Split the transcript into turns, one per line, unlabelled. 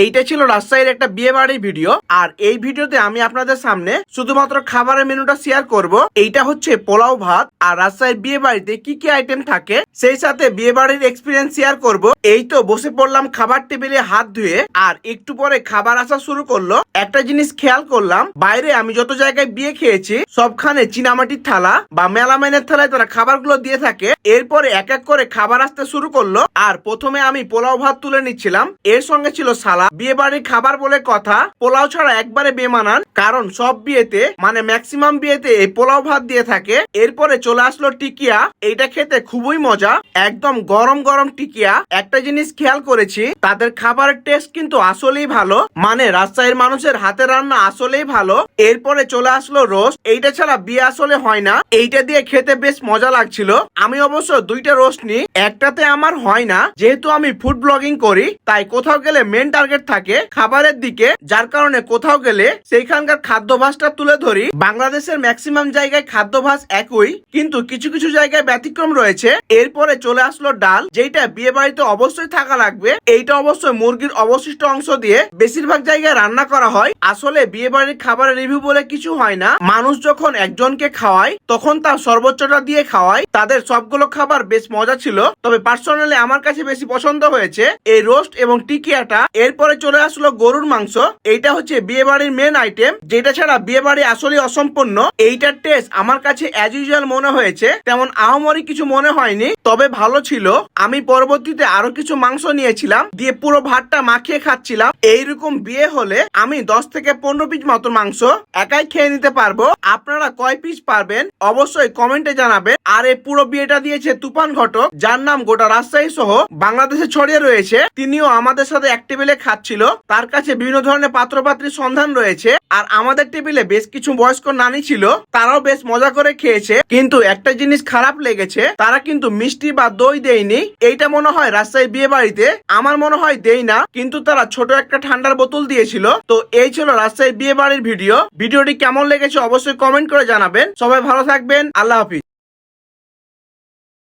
এইটা ছিল রাজশাহীর একটা বিয়ে বাড়ির ভিডিও। আর এই ভিডিওতে আমি আপনাদের সামনে শুধুমাত্র খাবারের মেনুটা শেয়ার করব। এইটা হচ্ছে পোলাও ভাত। আর রাজশাহীর বিয়ে বাড়িতে কি কি আইটেম থাকে সেই সাথে বিয়ে বাড়ির এক্সপিরিয়েন্স শেয়ার করব। এই তো বসে পড়লাম খাবার টেবিলে হাত ধুয়ে, আর একটু পরে খাবার আসা শুরু করলো। একটা জিনিস খেয়াল করলাম, বাইরে আমি যত জায়গায় বিয়ে খেয়েছি সবখানে চীনামাটির থালা বা মেলামাইনের থালায় তারা খাবারগুলো দিয়ে থাকে। এরপরে এক এক করে খাবার আসতে শুরু করলো। আর প্রথমে আমি পোলাও ভাত তুলে নিচ্ছিলাম, এর সঙ্গে ছিল সালাদ। বিয়ে বাড়ির খাবার বলে কথা, পোলাও ছাড়া একবারে বেমানান, কারণ সব বিয়েতে মানে ম্যাক্সিমাম বিয়েতে এই পোলাও ভাত দিয়ে থাকে। এরপরে চলে আসলো টিকিয়া। এইটা খেতে খুবই মজা, একদম গরম গরম টিকিয়া। একটা জিনিস খেয়াল করেছি, তাদের খাবারের টেস্ট কিন্তু আসলেই ভালো, মানে রাজশাহীর মানুষের হাতের রান্না আসলেই ভালো। এরপরে চলে আসলো রোস্ট। এইটা ছাড়া বিয়ে আসলে হয় না। এইটা দিয়ে খেতে বেশ মজা লাগছিল। আমি অবশ্য দুইটা রোস্ট নিই, একটাতে আমার হয় না, যেহেতু আমি ফুড ব্লগিং করি তাই কোথাও গেলে মেন টার্গেট থাকে খাবারের দিকে, যার কারণে কোথাও গেলে সেইখানকার খাদ্যাভ্যাসটা তুলে ধরি। বাংলাদেশের ম্যাক্সিমাম জায়গায় খাদ্যাভ্যাস একই, কিন্তু কিছু কিছু জায়গায় ব্যতিক্রম রয়েছে। এরপরে চলে আসলো ডাল, যেটা বিয়ে বাড়িতে অবশ্যই থাকা লাগবে। এইটা অবশ্যই মুরগির অবশিষ্ট অংশ দিয়ে বেশিরভাগ জায়গায় রান্না করা হয়। আসলে বিয়ে বাড়ির খাবারের রিভিউ বলে কিছু হয় না, মানুষ যখন একজনকে খাওয়ায় তখন তার সর্বোচ্চটা দিয়ে খাওয়ায়। তাদের সবগুলো খাবার বেশ মজা ছিল, তবে পার্সোনালি আমার কাছে বেশি পছন্দ হয়েছে এই রোস্ট এবং টিকিয়াটা। এরপরে চলে আসলো গরুর মাংস। এইটা হচ্ছে বিয়ে বাড়ির মেন আইটেম, যেটা ছাড়া বিয়ে বাড়ি আসলে অসম্পূর্ণ। এইটার টেস্ট আমার কাছে অ্যাজ ইউজুয়াল মনে হয়েছে, তেমন আহামরি কিছু মনে হয়নি, তবে ভালো ছিল। আমি পরবর্তীতে আরো কিছু মাংস নিয়েছিলাম, দিয়ে পুরো ভাতটা মাখিয়ে খাচ্ছিলাম। এইরকম বিয়ে হলে আমি 10 থেকে 15 পিস মতো মাংস একাই খেয়ে নিতে পারবো। আপনারা কয় পিস পারবেন অবশ্যই কমেন্টে জানাবেন। আর এই পুরো বিয়েটা দিয়েছে তুফান ঘটক, যার নাম গোটা রাজশাহী সহ বাংলাদেশে ছড়িয়ে রয়েছে। তিনিও আমাদের সাথে এক টেবিলে খাচ্ছিল, তার কাছে বিভিন্ন ধরনের পাত্রপাত্রীর সন্ধান রয়েছে। আর আমাদের টেবিলে বেশ কিছু বয়স্ক নানি ছিল, তারাও বেশ মজা করে খেয়েছে। কিন্তু একটা জিনিস খারাপ লেগেছে, তারা কিন্তু মিষ্টি বা দই দেয়নি। এইটা মনে হয় রাজশাহী বিয়ে বাড়িতে আমার মনে হয় দেই না, কিন্তু তারা ছোট একটা ঠান্ডার বোতল দিয়েছিল। তো এই ছিল রাজশাহী বিয়ে বাড়ির ভিডিওটি কেমন লেগেছে অবশ্যই কমেন্ট করে জানাবেন। সবাই ভালো থাকবেন, আল্লাহ হাফিজ।